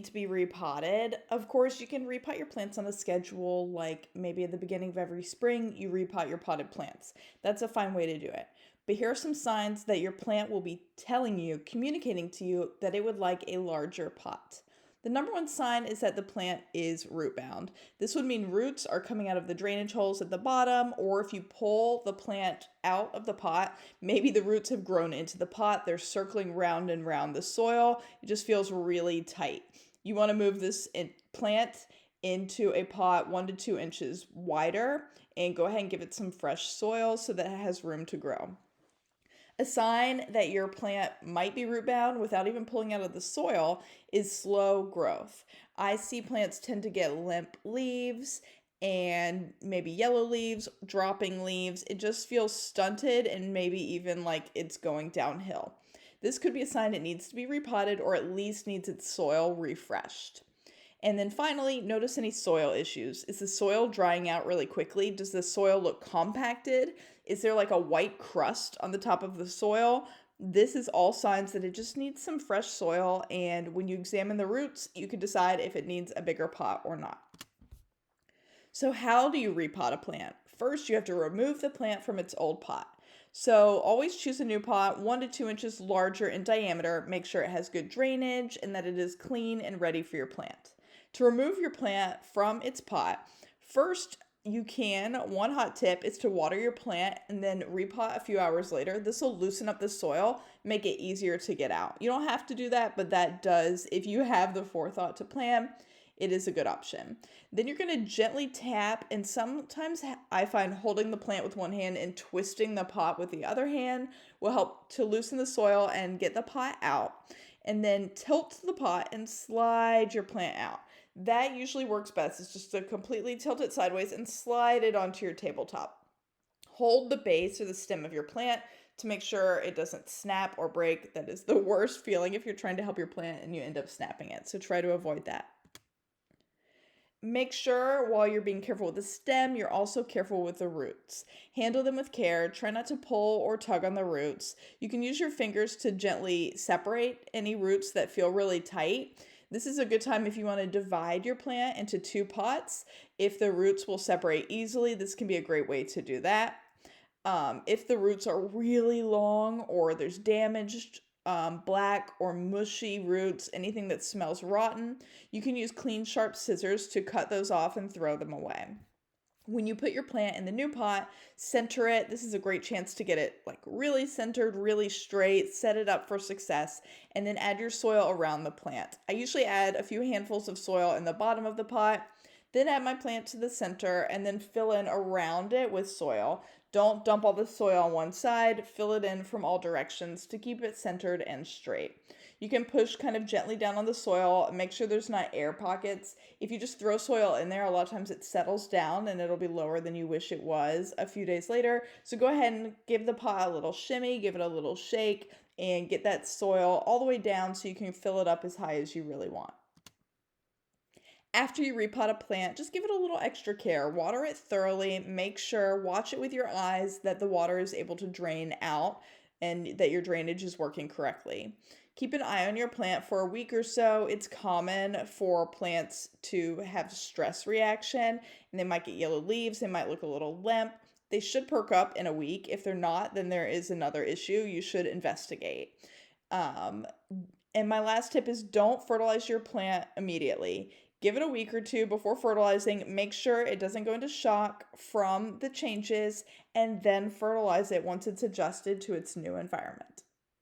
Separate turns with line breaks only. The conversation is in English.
need to be repotted. Of course, you can repot your plants on a schedule, like maybe at the beginning of every spring, you repot your potted plants. That's a fine way to do it. But here are some signs that your plant will be telling you, communicating to you that it would like a larger pot. The number one sign is that the plant is root bound. This would mean roots are coming out of the drainage holes at the bottom, or if you pull the plant out of the pot, maybe the roots have grown into the pot. They're circling round and round the soil. It just feels really tight. You want to move this plant into a pot 1 to 2 inches wider and go ahead and give it some fresh soil so that it has room to grow. A sign that your plant might be root bound without even pulling out of the soil is slow growth. I see plants tend to get limp leaves and maybe yellow leaves, dropping leaves. It just feels stunted and maybe even like it's going downhill. This could be a sign it needs to be repotted or at least needs its soil refreshed. And then finally, notice any soil issues. Is the soil drying out really quickly? Does the soil look compacted? Is there like a white crust on the top of the soil? This is all signs that it just needs some fresh soil, and when you examine the roots, you can decide if it needs a bigger pot or not. So how do you repot a plant? First, you have to remove the plant from its old pot. So always choose a new pot 1 to 2 inches larger in diameter. Make sure it has good drainage and that it is clean and ready for your plant. To remove your plant from its pot, first one hot tip is to water your plant and then repot a few hours later. This will loosen up the soil, make it easier to get out. You don't have to do that, but that does, if you have the forethought to plan, it is a good option. Then you're going to gently tap, and sometimes I find holding the plant with one hand and twisting the pot with the other hand will help to loosen the soil and get the pot out. And then tilt the pot and slide your plant out. That usually works best. It's just to completely tilt it sideways and slide it onto your tabletop. Hold the base or the stem of your plant to make sure it doesn't snap or break. That is the worst feeling if you're trying to help your plant and you end up snapping it. So try to avoid that. Make sure while you're being careful with the stem, you're also careful with the roots. Handle them with care. Try not to pull or tug on the roots. You can use your fingers to gently separate any roots that feel really tight. This is a good time if you want to divide your plant into 2 pots. If the roots will separate easily, this can be a great way to do that. If the roots are really long or there's damaged black or mushy roots, anything that smells rotten, you can use clean, sharp scissors to cut those off and throw them away. When you put your plant in the new pot, center it. This is a great chance to get it like really centered, really straight, set it up for success, and then add your soil around the plant. I usually add a few handfuls of soil in the bottom of the pot, then add my plant to the center, and then fill in around it with soil. Don't dump all the soil on one side, fill it in from all directions to keep it centered and straight. You can push kind of gently down on the soil, make sure there's not air pockets. If you just throw soil in there, a lot of times it settles down and it'll be lower than you wish it was a few days later. So go ahead and give the pot a little shimmy, give it a little shake, and get that soil all the way down so you can fill it up as high as you really want. After you repot a plant, just give it a little extra care. Water it thoroughly, watch it with your eyes that the water is able to drain out and that your drainage is working correctly. Keep an eye on your plant for a week or so. It's common for plants to have stress reaction and they might get yellow leaves, they might look a little limp. They should perk up in a week. If they're not, then there is another issue. You should investigate. And my last tip is don't fertilize your plant immediately. Give it a week or two before fertilizing. Make sure it doesn't go into shock from the changes and then fertilize it once it's adjusted to its new environment.